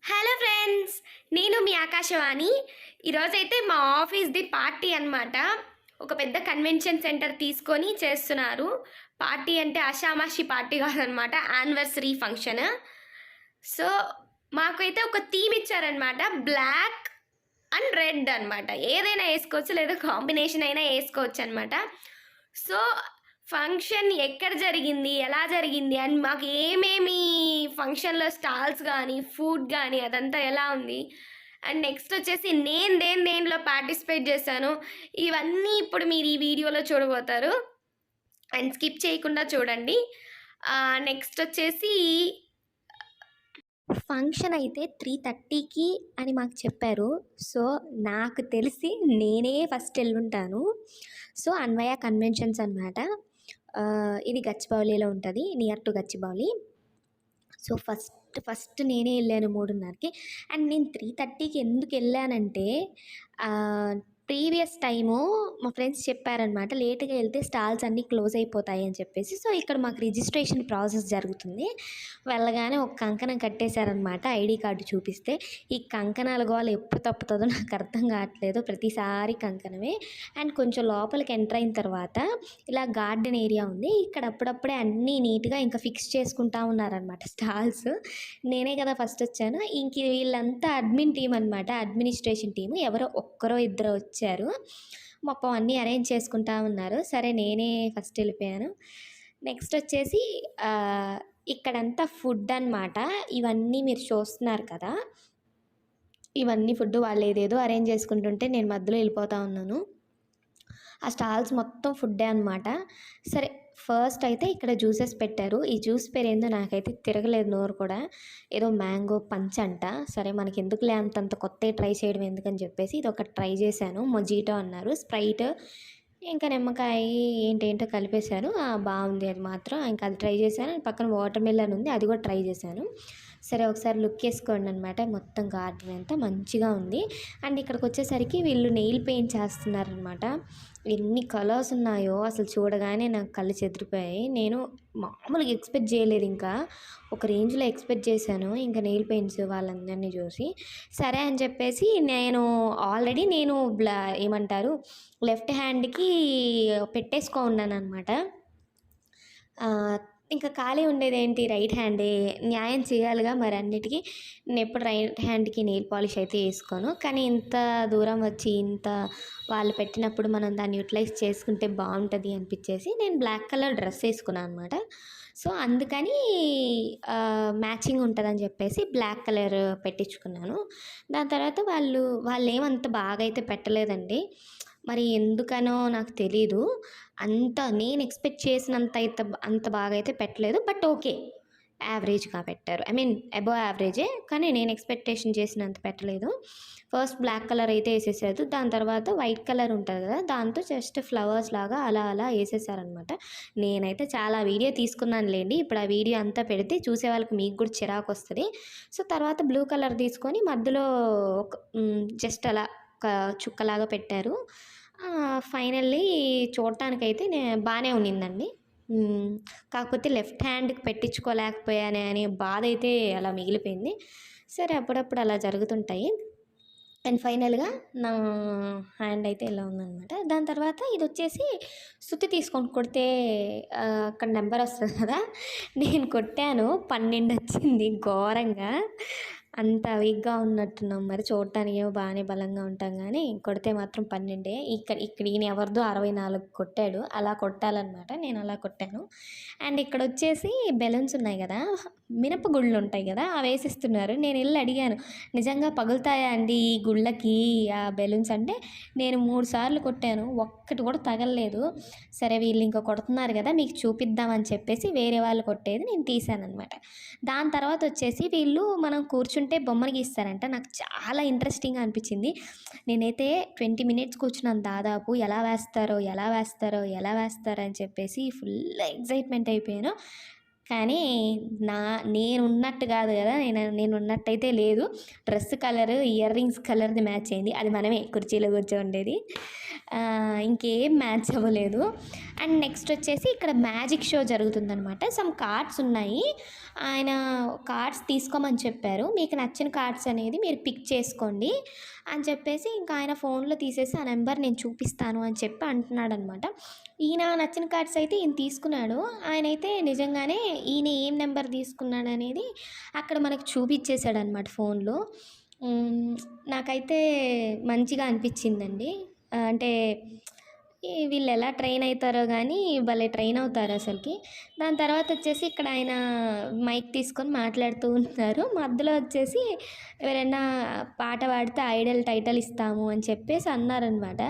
Hello friends, నేను మీ ఆకాశవాణి. ఈరోజైతే మా ఆఫీస్ది పార్టీ అనమాట. ఒక పెద్ద కన్వెన్షన్ సెంటర్ తీసుకొని చేస్తున్నారు. పార్టీ అంటే ఆషామాషి పార్టీ కాదనమాట, యానివర్సరీ ఫంక్షన్. సో మాకైతే ఒక థీమ్ ఇచ్చారనమాట, బ్లాక్ అండ్ రెడ్ అనమాట. ఏదైనా వేసుకోవచ్చు, లేదా కాంబినేషన్ అయినా వేసుకోవచ్చు అనమాట. సో ఫంక్షన్ ఎక్కడ జరిగింది, ఎలా జరిగింది అండ్ మాకు ఏమేమి ఫంక్షన్లో స్టాల్స్ కానీ ఫుడ్ కానీ అదంతా ఎలా ఉంది అండ్ నెక్స్ట్ వచ్చేసి నేను దేనిలో పార్టిసిపేట్ చేశాను, ఇవన్నీ ఇప్పుడు మీరు ఈ వీడియోలో చూడబోతారు. అండ్ స్కిప్ చేయకుండా చూడండి. నెక్స్ట్ వచ్చేసి ఫంక్షన్ అయితే 3:30కి అని మాకు చెప్పారు. సో, నాకు తెలిసి నేనే ఫస్ట్ ఎళ్ళుంటాను. సో, అన్వయ కన్వెన్షన్స్ అనమాట. ఇది గచ్చిబౌలిలో ఉంటది. Near to Gachibowli. So, first నేనే ఎళ్ళాను 3:30కి. అండ్ నేను 3:30కి ఎందుకెళ్ళానంటే ప్రీవియస్ టైము మా ఫ్రెండ్స్ చెప్పారనమాట, లేట్‌గా ఎళ్తే స్టాల్స్ అన్నీ క్లోజ్ అయిపోతాయి అని చెప్పేసి. సో, ఇక్కడ మాకు రిజిస్ట్రేషన్ ప్రాసెస్ జరుగుతుంది. వెళ్ళగానే ఒక కంకణం కట్టేశారనమాట ఐడీ కార్డు చూపిస్తే. ఈ కంకణాల గోల ఎప్పుడు తప్పుతుందో నాకు అర్థం కావట్లేదు. ప్రతిసారి కంకణమే. అండ్ కొంచెం లోపలికి ఎంటర్ అయిన తర్వాత ఇలా గార్డెన్ ఏరియా ఉంది. ఇక్కడ అప్పుడప్పుడే అన్నీ నీట్‌గా ఇంకా ఫిక్స్ చేసుకుంటా ఉన్నారనమాట స్టాల్స్. నేనే కదా ఫస్ట్ వచ్చాను. ఇంక వీళ్ళంతా అడ్మిన్ టీమ్ అనమాట, అడ్మినిస్ట్రేషన్ టీము. ఎవరో ఒక్కరో ఇద్దరో వచ్చారు. మొత్తం అన్నీ అరేంజ్ చేసుకుంటా ఉన్నారు. సరే నేనే ఫస్ట్ వెళ్ళిపోయాను. నెక్స్ట్ వచ్చేసి ఇక్కడంతా ఫుడ్ అనమాట. ఇవన్నీ మీరు చూస్తున్నారు కదా, ఇవన్నీ ఫుడ్ వాళ్ళు ఏదేదో అరేంజ్ చేసుకుంటుంటే నేను మధ్యలో వెళ్ళిపోతా ఉన్నాను. ఆ స్టాల్స్ మొత్తం ఫుడ్డే అనమాట. సరే ఫస్ట్ అయితే ఇక్కడ జ్యూసెస్ పెట్టారు. ఈ జ్యూస్ పేరేందో నాకైతే తిరగలేదు నోరు కూడా. ఏదో మ్యాంగో పంచ్ అంట. సరే మనకెందుకులే అంతంత కొత్తవి ట్రై చేయడం ఎందుకని చెప్పేసి ఇదొకటి ట్రై చేశాను. మొజిటో అన్నారు, స్ప్రైట్, ఇంకా నిమ్మకాయ ఏంటేంటో కలిపేశాను. బాగుంది అది మాత్రం. ఇంకా అది ట్రై చేశాను. పక్కన వాటర్ మిలన్ ఉంది, అది కూడా ట్రై చేశాను. సరే ఒకసారి లుక్ వేసుకోండి అనమాట. మొత్తం గార్డెన్ అంతా మంచిగా ఉంది. అండ్ ఇక్కడికి వచ్చేసరికి వీళ్ళు నెయిల్ పెయింట్ చేస్తున్నారనమాట. ఎన్ని కలర్స్ ఉన్నాయో అసలు చూడగానే నాకు కళ్ళు చెదిరిపోయాయి. నేను మామూలుగా ఎక్స్పెక్ట్ చేయలేదు, ఇంకా ఒక రేంజ్లో ఎక్స్పెక్ట్ చేశాను ఇంకా నెయిల్ పెయింట్స్ వాళ్ళందరినీ చూసి. సరే అని చెప్పేసి ఆల్రెడీ ఏమంటారు, లెఫ్ట్ హ్యాండ్కి పెట్టేసుకో ఉన్నాను అనమాట. ఇంకా ఖాళీ ఉండేదేంటి, రైట్ హ్యాండే న్యాయం చేయాలిగా మరి అన్నిటికీ. నేను ఎప్పుడు రైట్ హ్యాండ్కి నెయిల్ పాలిష్ అయితే వేసుకోను, కానీ ఇంత దూరం వచ్చి ఇంత వాళ్ళు పెట్టినప్పుడు మనం దాన్ని యూటిలైజ్ చేసుకుంటే బాగుంటుంది అనిపించేసి నేను బ్లాక్ కలర్ డ్రెస్ వేసుకున్నాను అనమాట. సో అందుకని మ్యాచింగ్ ఉంటుందని చెప్పేసి బ్లాక్ కలర్ పెట్టించుకున్నాను. దాని తర్వాత వాళ్ళు ఏమంత బాగా అయితే పెట్టలేదండి. మరి ఎందుకనో నాకు తెలీదు. నేను ఎక్స్పెక్ట్ చేసినంత అయితే అంత బాగా అయితే పెట్టలేదు. బట్ ఓకే, యావరేజ్గా పెట్టారు. ఐ మీన్ అబోవ్ యావరేజే, కానీ నేను ఎక్స్పెక్టేషన్ చేసినంత పెట్టలేదు. ఫస్ట్ బ్లాక్ కలర్ అయితే వేసేసారు. దాని తర్వాత వైట్ కలర్ ఉంటుంది కదా, దాంతో జస్ట్ ఫ్లవర్స్ లాగా అలా అలా వేసేసారనమాట. నేనైతే చాలా వీడియో తీసుకున్నాను లేండి. ఇప్పుడు ఆ వీడియో అంతా పెడితే చూసే వాళ్ళకి మీకు కూడా చిరాకు వస్తుంది. సో తర్వాత బ్లూ కలర్ తీసుకొని మధ్యలో ఒక జస్ట్ అలా ఒక చుక్కలాగా పెట్టారు. ఫైనల్లీ చూడటానికైతే బాగానే ఉన్నిందండి. కాకపోతే లెఫ్ట్ హ్యాండ్కి పెట్టించుకోలేకపోయానే అనే బాధ అయితే అలా మిగిలిపోయింది. సరే అప్పుడప్పుడు అలా జరుగుతుంటాయి. అండ్ ఫైనల్గా నా హ్యాండ్ అయితే ఇలా ఉందనమాట. దాని తర్వాత ఇది వచ్చేసి సుత్తి తీసుకొని కొడితే అక్కడ నెంబర్ వస్తుంది కదా, నేను కొట్టాను 12 వచ్చింది. ఘోరంగా అంత వీక్గా ఉన్నట్టున్నాం, మరి చూడటానికి ఏమో బాగానే బలంగా ఉంటాం కానీ కొడితే మాత్రం 12. ఇక్కడ ఈయన ఎవరిదో 64 కొట్టాడు. అలా కొట్టాలన్నమాట, నేను అలా కొట్టాను. అండ్ ఇక్కడ వచ్చేసి బెలూన్స్ ఉన్నాయి కదా, మినపగుళ్ళు ఉంటాయి కదా, అవి వేసిస్తున్నారు. నేను వెళ్ళి అడిగాను, నిజంగా పగులుతాయా అండి ఈ గుళ్ళకి ఆ బెలూన్స్ అంటే. నేను 3 సార్లు కొట్టాను, ఒక్కటి కూడా తగలలేదు. సరే వీళ్ళు ఇంకా కొడుతున్నారు కదా మీకు చూపిద్దామని చెప్పేసి వేరే వాళ్ళు కొట్టేది నేను తీసాను అనమాట. దాని తర్వాత వచ్చేసి వీళ్ళు మనం కూర్చుంటే బొమ్మలు గీస్తారంట. నాకు చాలా ఇంట్రెస్టింగ్గా అనిపించింది. నేనైతే 20 మినిట్స్ కూర్చున్నాను దాదాపు. ఎలా వేస్తారో అని చెప్పేసి ఫుల్ ఎగ్జైట్మెంట్ అయిపోయాను. కానీ నా నేనున్నట్టు కాదు కదా, నేనున్నట్టయితే లేదు. డ్రెస్ కలరు, ఇయర్ రింగ్స్ కలర్ది మ్యాచ్ అయింది. అది మనమే కుర్చీలో కూర్చోండేది. ఇంకేం మ్యాచ్ అవ్వలేదు. అండ్ నెక్స్ట్ వచ్చేసి ఇక్కడ మ్యాజిక్ షో జరుగుతుందనమాట. సమ్ కార్డ్స్ ఉన్నాయి. ఆయన కార్డ్స్ తీసుకోమని చెప్పారు. మీకు నచ్చిన కార్డ్స్ అనేది మీరు పిక్ చేసుకోండి అని చెప్పేసి, ఇంకా ఆయన ఫోన్లో తీసేసి ఆ నెంబర్ నేను చూపిస్తాను అని చెప్పి అంటున్నాడు అనమాట. ఈయన నచ్చిన కార్డ్స్ అయితే ఈయన తీసుకున్నాడు. ఆయనైతే నిజంగానే ఈయన ఏం నెంబర్ తీసుకున్నాడు అనేది అక్కడ మనకు చూపించేశాడు అనమాట ఫోన్లో. నాకైతే మంచిగా అనిపించిందండి. అంటే వీళ్ళు ఎలా ట్రైన్ అవుతారో కానీ భలే ట్రైన్ అవుతారు అసలుకి. దాని తర్వాత వచ్చేసి ఇక్కడ ఆయన మైక్ తీసుకొని మాట్లాడుతూ ఉంటున్నారు. మధ్యలో వచ్చేసి ఎవరైనా పాట పాడితే ఐడల్ టైటిల్ ఇస్తాము అని చెప్పేసి అన్నారనమాట.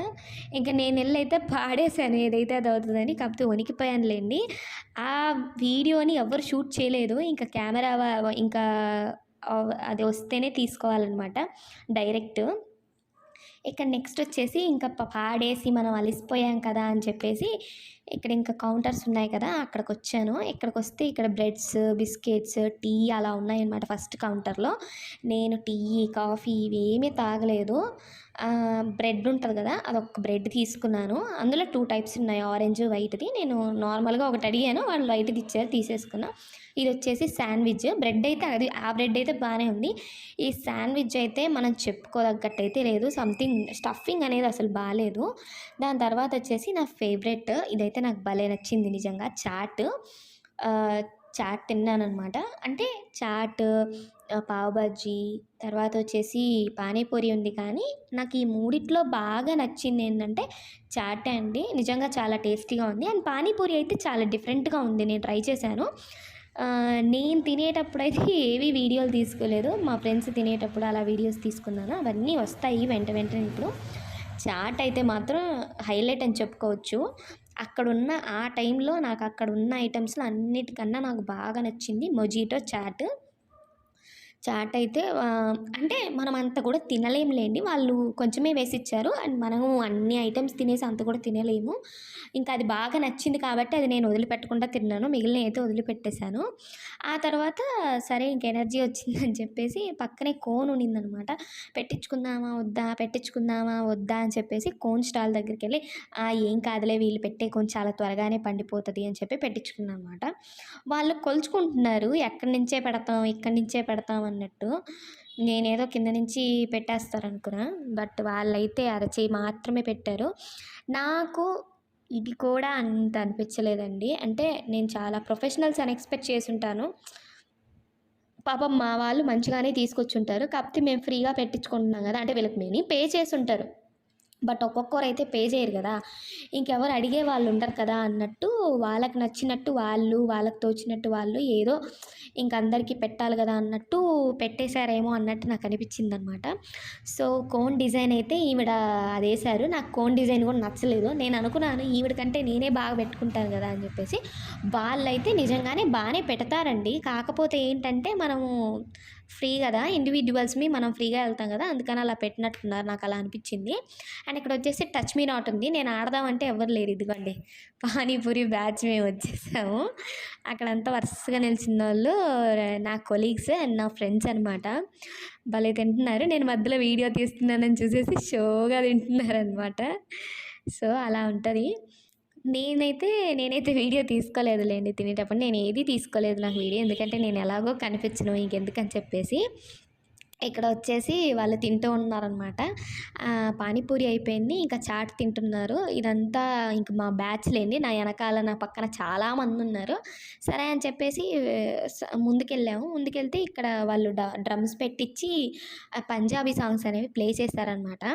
ఇంకా నేను వెళ్ళైతే పాడేశాను ఏదైతే అది అవుతుందని. కాకపోతే వణికిపోయానులేండి. ఆ వీడియోని ఎవరు షూట్ చేయలేదు. ఇంకా కెమెరా ఇంకా అది వస్తేనే తీసుకోవాలన్నమాట డైరెక్ట్. ఇక్కడ నెక్స్ట్ వచ్చేసి ఇంకా పాడేసి మనం అలిసిపోయాం కదా అని చెప్పేసి ఇక్కడ ఇంకా కౌంటర్స్ ఉన్నాయి కదా, అక్కడికి వచ్చాను. ఇక్కడికి వస్తే ఇక్కడ బ్రెడ్స్, బిస్కెట్స్, టీ అలా ఉన్నాయన్నమాట ఫస్ట్ కౌంటర్లో. నేను టీ, కాఫీ ఇవి ఏమీ తాగలేదు. బ్రెడ్ ఉంటుంది కదా, అదొక బ్రెడ్ తీసుకున్నాను. అందులో 2 టైప్స్ ఉన్నాయి, ఆరెంజ్, వైట్ది. నేను నార్మల్గా ఒకటి అడిగాను, వాళ్ళు వైట్ది ఇచ్చారు, తీసేసుకున్నా. ఇది వచ్చేసి శాండ్విచ్. బ్రెడ్ అయితే ఆ బ్రెడ్ అయితే బాగానే ఉంది. ఈ శాండ్విచ్ అయితే మనం చెప్పుకోదగ్గట్టు అయితే లేదు. సంథింగ్ స్టఫింగ్ అనేది అసలు బాగాలేదు. దాని తర్వాత వచ్చేసి నా ఫేవరెట్, ఇదైతే నాకు భలే నచ్చింది నిజంగా, చాట్. చాట్ తిన్నానమాట. అంటే చాట్, పావ్ బజ్జీ, తర్వాత వచ్చేసి పానీపూరి ఉంది. కానీ నాకు ఈ మూడిట్లో బాగా నచ్చింది ఏంటంటే చాటే అండి. నిజంగా చాలా టేస్టీగా ఉంది. అండ్ పానీపూరి అయితే చాలా డిఫరెంట్గా ఉంది. నేను ట్రై చేశాను. నేను తినేటప్పుడు అయితే ఏవి వీడియోలు తీసుకోలేదు. మా ఫ్రెండ్స్ తినేటప్పుడు అలా వీడియోస్ తీసుకున్నాను. అవన్నీ వస్తాయి వెంటనే. ఇప్పుడు చాట్ అయితే మాత్రం హైలైట్ అని చెప్పుకోవచ్చు. అక్కడున్న ఆ టైంలో నాకు అక్కడున్న ఐటమ్స్లో అన్నిటికన్నా నాకు బాగా నచ్చింది మొజిటో చాట్. చాట్ అయితే అంటే మనం అంత కూడా తినలేములేండి. వాళ్ళు కొంచెమే వేసిచ్చారు. అండ్ మనము అన్ని ఐటమ్స్ తినేసి అంత కూడా తినలేము. ఇంకా అది బాగా నచ్చింది కాబట్టి అది నేను వదిలిపెట్టకుండా తిన్నాను. మిగిలిన అయితే వదిలిపెట్టేశాను. ఆ తర్వాత సరే ఇంక ఎనర్జీ వచ్చిందని చెప్పేసి పక్కనే కోన్ ఉన్నిందనమాట. పెట్టించుకుందామా వద్దా అని చెప్పేసి కోన్ స్టాల్ దగ్గరికి వెళ్ళి ఏం కాదులే, వీళ్ళు పెట్టే కోన్ చాలా త్వరగానే పండిపోతుంది అని చెప్పి పెట్టించుకున్నాను అనమాట. వాళ్ళు కొలుచుకుంటున్నారు, ఎక్కడి నుంచే పెడతాం, ఇక్కడి నుంచే పెడతాం అన్నట్టు. నేనేదో కింద నుంచి పెట్టేస్తారనుకున్నా. బట్ వాళ్ళైతే అరచేయి మాత్రమే పెట్టారు. నాకు ఇది కూడా అంత అనిపించలేదండి. అంటే నేను చాలా ప్రొఫెషనల్స్ అని ఎక్స్పెక్ట్ చేసి ఉంటాను. పాపం మా వాళ్ళు మంచిగానే తీసుకొచ్చుంటారు. కాకపోతే మేము ఫ్రీగా పెట్టించుకుంటున్నాం కదా, అంటే వీళ్ళకి మెనీ పే చేసి ఉంటారు. బట్ ఒక్కొక్కరు అయితే పే చేయరు కదా, ఇంకెవరు అడిగే వాళ్ళు ఉండరు కదా అన్నట్టు వాళ్ళకి నచ్చినట్టు వాళ్ళు, వాళ్ళకి తోచినట్టు వాళ్ళు ఏదో ఇంక అందరికీ పెట్టాలి కదా అన్నట్టు పెట్టేశారేమో అన్నట్టు నాకు అనిపించింది అనమాట. సో కోన్ డిజైన్ అయితే ఈవిడ అది వేశారు. నాకు కోన్ డిజైన్ కూడా నచ్చలేదు. నేను అనుకున్నాను ఈవిడ కంటే నేనే బాగా పెట్టుకుంటాను కదా అని చెప్పేసి. వాళ్ళైతే నిజంగానే బాగానే పెడతారండి. కాకపోతే ఏంటంటే మనము ఫ్రీ కదా, ఇండివిజువల్స్మి మనం ఫ్రీగా వెళ్తాం కదా, అందుకని అలా పెట్టినట్టున్నారు. నాకు అలా అనిపించింది. అండ్ ఇక్కడ వచ్చేసి టచ్ మీ నాట్ ఉంది. నేను ఆడదామంటే ఎవరు లేరు. ఇదిగోండి పానీపూరి బ్యాచ్ మేము వచ్చేసాము. అక్కడంతా వరుసగా నిలిచిన వాళ్ళు నా కొలీగ్స్ అండ్ నా ఫ్రెండ్స్ అనమాట. భలే తింటున్నారు. నేను మధ్యలో వీడియో తీస్తున్నానని చూసేసి షోగా తింటున్నారనమాట. సో అలా ఉంటుంది. నేనైతే వీడియో తీసుకోలేదులేండి తినేటప్పుడు. నేను ఏది తీసుకోలేదు నాకు వీడియో, ఎందుకంటే నేను ఎలాగో కనిపించను ఇంకెందుకని చెప్పేసి. ఇక్కడ వచ్చేసి వాళ్ళు తింటూ ఉన్నారనమాట. పానీపూరి అయిపోయింది, ఇంకా చాట్ తింటున్నారు. ఇదంతా ఇంక మా బ్యాచ్లేండి. నా వెనకాల నా పక్కన చాలామంది ఉన్నారు. సరే అని చెప్పేసి ముందుకెళ్తే ఇక్కడ వాళ్ళు డ్రమ్స్ పెట్టించి పంజాబీ సాంగ్స్ అనేవి ప్లే చేశారనమాట.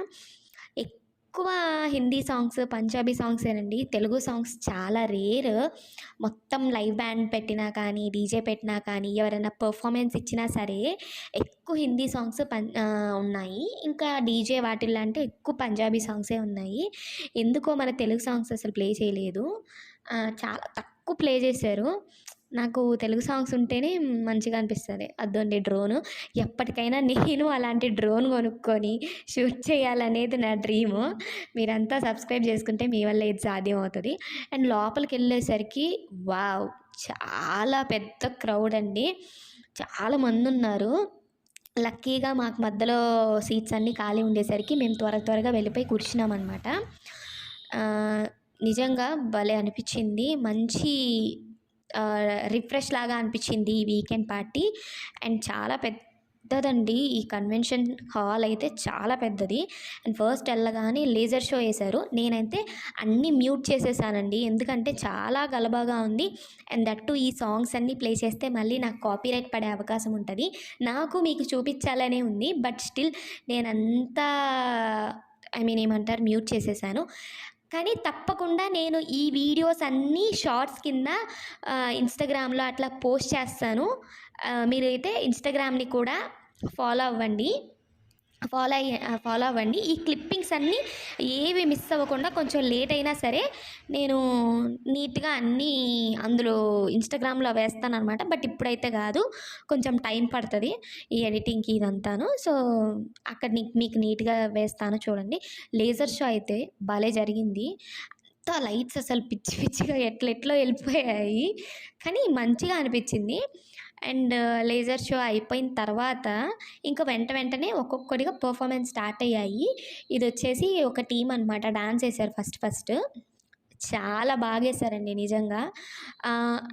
ఎక్కువ హిందీ సాంగ్స్, పంజాబీ సాంగ్సేనండి. తెలుగు సాంగ్స్ చాలా రేర్. మొత్తం లైవ్ బ్యాండ్ పెట్టినా కానీ, డీజే పెట్టినా కానీ, ఎవరైనా పర్ఫార్మెన్స్ ఇచ్చినా సరే ఎక్కువ హిందీ సాంగ్స్ ఉన్నాయి. ఇంకా డీజే వాటిల్లో అంటే ఎక్కువ పంజాబీ సాంగ్సే ఉన్నాయి. ఎందుకో మన తెలుగు సాంగ్స్ అసలు ప్లే చేయలేదు. చాలా తక్కువ ప్లే చేశారు. నాకు తెలుగు సాంగ్స్ ఉంటేనే మంచిగా అనిపిస్తుంది. అదండి డ్రోను. ఎప్పటికైనా నేను అలాంటి డ్రోన్ కొనుక్కొని షూట్ చేయాలనేది నా డ్రీము. మీరంతా సబ్స్క్రైబ్ చేసుకుంటే మీ వల్ల ఇది సాధ్యం అవుతుంది. అండ్ లోపలికి వెళ్ళేసరికి వావ్, చాలా పెద్ద క్రౌడ్ అండి. చాలా మందున్నారు. లక్కీగా మాకు మధ్యలో సీట్స్ అన్నీ ఖాళీ ఉండేసరికి మేము త్వరగా వెళ్ళిపోయి కూర్చున్నామనమాట. నిజంగా భలే అనిపిచ్చింది. మంచి రిఫ్రెష్ లాగా అనిపిచ్చింది ఈ వీకెండ్ పార్టీ. అండ్ చాలా పెద్దదండి. ఈ కన్వెన్షన్ హాల్ అయితే చాలా పెద్దది. అండ్ ఫస్ట్ ఎళ్ళగానే లేజర్ షో ఏశారు. నేనైతే అన్నీ మ్యూట్ చేసేసానండి. ఎందుకంటే చాలా గలబాగా ఉంది. అండ్ దట్ టూ ఈ సాంగ్స్ అన్నీ ప్లే చేస్తే మళ్ళీ నాకు కాపీరైట్ పడే అవకాశం ఉంటది. నాకు మీకు చూపిచ్చాలనే ఉంది. బట్ స్టిల్ నేనంతా ఏమంటారు మ్యూట్ చేసేసాను. కానీ తప్పకుండా నేను ఈ వీడియోస్ అన్నీ షార్ట్స్ కింద ఇన్‌స్టాగ్రామ్‌లో అట్లా పోస్ట్ చేస్తాను. మీరైతే ఇన్‌స్టాగ్రామ్‌ని కూడా ఫాలో అవ్వండి. ఫాలో అవ్వండి. ఈ క్లిప్పింగ్స్ అన్నీ ఏవి మిస్ అవ్వకుండా కొంచెం లేట్ అయినా సరే నేను నీట్‌గా అన్నీ అందులో ఇన్‌స్టాగ్రామ్‌లో వేస్తాననమాట. బట్ ఇప్పుడైతే కాదు. కొంచెం టైం పడతది ఈ ఎడిటింగ్‌కి ఇదంతాను. సో, అక్కడ మీకు నీట్‌గా వేస్తాను చూడండి. లేజర్ షో అయితే భలే జరిగింది. అంతా లైట్స్ అసలు పిచ్చి పిచ్చిగా ఎట్లెట్లో వెళ్ళిపోయాయి. కానీ మంచిగా అనిపించింది. అండ్ లేజర్ షో అయిపోయిన తర్వాత ఇంకా వెంటనే ఒక్కొక్కడిగా పర్ఫార్మెన్స్ స్టార్ట్ అయ్యాయి. ఇదొచ్చేసి ఒక టీమ్ అనమాట. డాన్స్ ఏశారు ఫస్ట్. చాలా బాగేశారండి నిజంగా.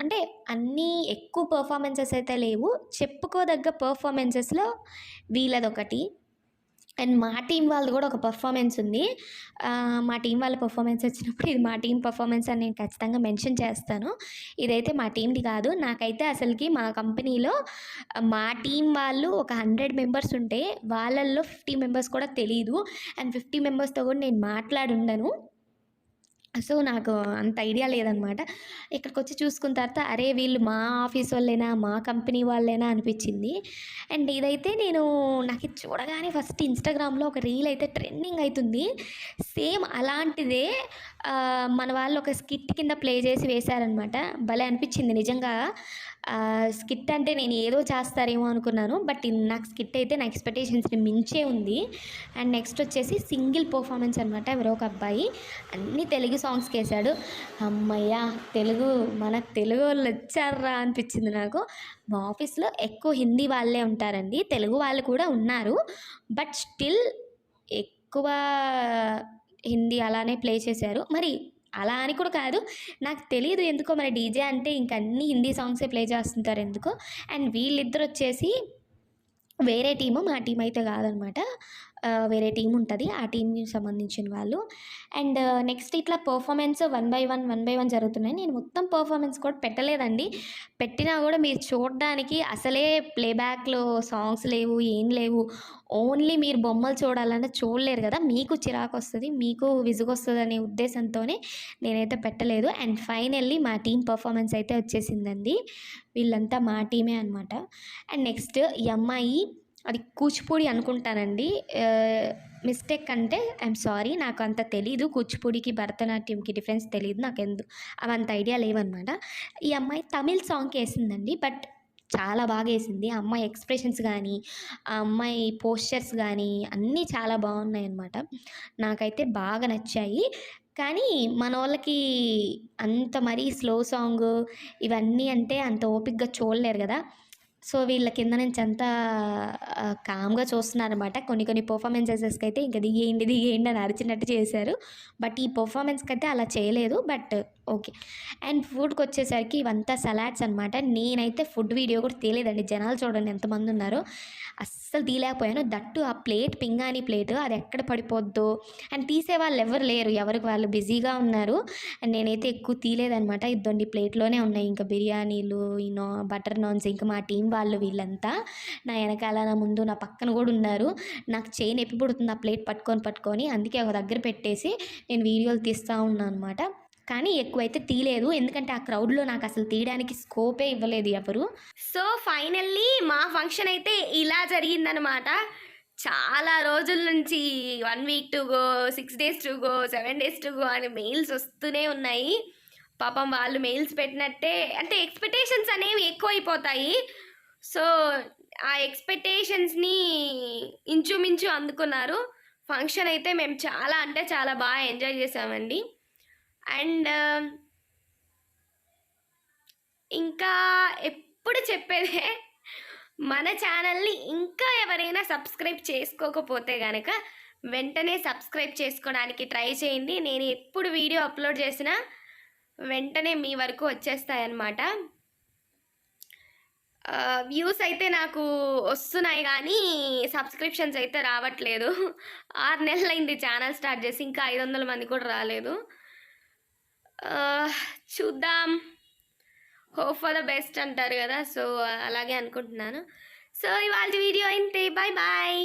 అంటే అన్నీ ఎక్కువ పర్ఫార్మెన్సెస్ అయితే లేవు. చెప్పుకోదగ్గ పర్ఫార్మెన్సెస్‌లో వీళ్ళదొకటి. అండ్ మా టీం వాళ్ళది కూడా ఒక పర్ఫార్మెన్స్ ఉంది. మా టీం వాళ్ళ పర్ఫార్మెన్స్ వచ్చినప్పుడు ఇది మా టీం పర్ఫార్మెన్స్ అని నేను ఖచ్చితంగా మెన్షన్ చేస్తాను. ఇదైతే మా టీమ్‌ది కాదు. నాకైతే అసలుకి మా కంపెనీలో మా టీం వాళ్ళు ఒక 100 మెంబర్స్ ఉంటే వాళ్ళల్లో 50 మెంబర్స్ కూడా తెలీదు. అండ్ 50 మెంబర్స్‌తో కూడా నేను మాట్లాడుండను. సో, నాకు అంత ఐడియా లేదనమాట. ఇక్కడికొచ్చి చూసుకున్న తర్వాత అరే! వీళ్ళు మా ఆఫీస్ వాళ్ళేనా? మా కంపెనీ వాళ్ళేనా? అనిపిచ్చింది. అండ్ ఇదైతే నాకిది చూడగానే ఫస్ట్ ఇన్‌స్టాగ్రామ్‌లో ఒక రీల్ అయితే ట్రెండింగ్ అయితుంది. సేమ్ అలాంటిదే మన వాళ్ళు ఒక స్కిట్ కింద ప్లే చేసి వేశారనమాట. భలే అనిపిచ్చింది నిజంగా. స్కిట్ అంటే నేను ఏదో చేస్తారేమో అనుకున్నాను. బట్ నాకు స్కిట్ అయితే నా ఎక్స్‌పెక్టేషన్స్‌ని మించే ఉంది. అండ్ నెక్స్ట్ వచ్చేసి సింగిల్ పర్ఫార్మెన్స్ అనమాట. ఎవరో ఒక అబ్బాయి అన్నీ తెలుగు సాంగ్స్‌కేశాడు. హమ్మయ్య! మన తెలుగోళ్ళొచ్చార్రా అనిపిచ్చింది నాకు. మా ఆఫీస్‌లో ఎక్కువ హిందీ వాళ్ళే ఉంటారండి. తెలుగు వాళ్ళు కూడా ఉన్నారు. బట్ స్టిల్ ఎక్కువ హిందీ అలానే ప్లే చేశారు. మరి అలా అని కూడా కాదు. నాకు తెలీదు ఎందుకో మరి డీజే అంటే ఇంక అన్నీ హిందీ సాంగ్సే ప్లే చేస్తుంటారు ఎందుకో. అండ్ వీళ్ళిద్దరొచ్చేసి వేరే టీము. మా టీమ్ అయితే కాదనమాట. వేరే టీమ్ ఉంటది. ఆ టీమ్‌కి సంబంధించిన వాళ్ళు. అండ్ నెక్స్ట్ ఇట్లా పర్ఫార్మెన్స్ వన్ బై వన్ జరుగుతున్నాయి. నేను మొత్తం పర్ఫార్మెన్స్ కూడా పెట్టలేదండి. పెట్టినా కూడా మీరు చూడడానికి అసలే ప్లేబ్యాక్‌లో సాంగ్స్ లేవు, ఏం లేవు. ఓన్లీ మీరు బొమ్మలు చూడాలంటే చూడలేరు కదా! మీకు చిరాకొస్తది, మీకు విసుగొస్తదనే ఉద్దేశంతోనే నేనైతే పెట్టలేదు. అండ్ ఫైనల్లీ మా టీమ్ పర్ఫార్మెన్స్ అయితే వచ్చేసిందండి. వీళ్ళంతా మా టీమే అనమాట. అండ్ నెక్స్ట్ ఈ అమ్మాయి అది కూచిపూడి అనుకుంటానండి. మిస్టేక్ అంటే ఐయామ్ సారీ. నాకు అంత తెలీదు. కూచిపూడికి, భరతనాట్యంకి డిఫరెన్స్ తెలీదు. అవంత ఐడియా లేవనమాట. ఈ అమ్మాయి తమిళ్ సాంగ్‌కేసిందండి. బట్ చాలా బాగేసింది. ఆ అమ్మాయి ఎక్స్‌ప్రెషన్స్ గానీ, ఆ అమ్మాయి పోస్చర్స్ గానీ అన్నీ చాలా బాగున్నాయనమాట. నాకైతే బాగా నచ్చాయి. కానీ మనోళ్ళకి అంత మరీ స్లో సాంగు ఇవన్నీ అంటే అంత ఓపికగా చూడలేరు గదా! సో, వీళ్ళ కింద నుంచి అంతా కామ్‌గా చూస్తున్నారనమాట. కొన్ని పర్ఫార్మెన్సెస్‌కైతే ఇంక దిగేయండి అని అరిచినట్టు చేశారు. బట్ ఈ పర్ఫార్మెన్స్‌కైతే అలా చేయలేదు. But okay. అండ్ ఫుడ్‌కొచ్చేసరికి ఇవంతా సలాడ్స్ అనమాట. నేనైతే ఫుడ్ వీడియో కూడా తీయలేదండి. జనాలు చూడండి ఎంతమందున్నారో. అస్సలు తీయలేకపోయాను. దట్టు ఆ ప్లేట్ పింగాణీ ప్లేటు అది ఎక్కడ పడిపోద్దో అండ్ తీసేవాళ్ళు ఎవ్వరు లేరు. ఎవరికి వాళ్ళు బిజీగా ఉన్నారు. అండ్ నేనైతే ఎక్కువ తీయలేదనమాట. ఇద్దండి ప్లేట్‌లోనే ఉన్నాయి. ఇంకా బిర్యానీలు, ఈ బటర్ నాన్స్ ఇంకా మా టీం వాళ్ళు వీళ్ళంతా. నా ఎనకాల, నా ముందు, నా పక్కన కూడా ఉన్నారు. నాకు చెయ్యి నొప్పి పుడుతుంది ఆ ప్లేట్ పట్టుకొని. అందుకే ఒక దగ్గర పెట్టేసి నేను వీడియోలు తీస్తా ఉన్నా అనమాట. కానీ ఎక్కువైతే తీయలేదు. ఎందుకంటే ఆ క్రౌడ్‌లో నాకసలు తీయడానికి స్కోపే ఇవ్వలేదు ఎవరు. సో, ఫైనల్లీ మా ఫంక్షన్ అయితే ఇలా జరిగిందనమాట. చాలా రోజుల నుంచి 1 week to go, 6 days to go, 7 days to go అని మెయిల్స్ వస్తూనే ఉన్నాయి. పాపం వాళ్ళు మెయిల్స్ పెట్టినట్టే అంటే ఎక్స్‌పెక్టేషన్స్ అనేవి ఎక్కువైపోతాయి. సో, ఆ ఎక్స్‌పెక్టేషన్స్‌ని ఇంచుమించు అందుకున్నారు. ఫంక్షన్ అయితే మేము చాలా అంటే చాలా బాగా ఎంజాయ్ చేసామండి. అండ్ ఇంకా ఎప్పుడు చెప్పేదే, మన ఛానల్ని ఇంకా ఎవరైనా సబ్స్క్రైబ్ చేసుకోకపోతే కనుక వెంటనే సబ్స్క్రైబ్ చేసుకోవడానికి ట్రై చేయండి. నేను ఎప్పుడు వీడియో అప్లోడ్ చేసినా వెంటనే మీ వరకు వచ్చేస్తాయన్నమాట. వ్యూస్ అయితే నాకు వస్తున్నాయి కానీ సబ్స్క్రిప్షన్స్ అయితే రావట్లేదు. 6 నెలలైంది ఛానల్ స్టార్ట్ చేసి, ఇంకా 500 మంది కూడా రాలేదు. చూద్దాం, హోప్ ఫర్ ద బెస్ట్ అంటారు కదా, సో అలాగే అనుకుంటున్నాను. సో ఇవాళ వీడియో అయితే బాయ్ బాయ్.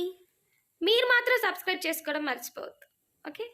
మీరు మాత్రం సబ్స్క్రైబ్ చేసుకోవడం మర్చిపోవద్దు. ఓకే.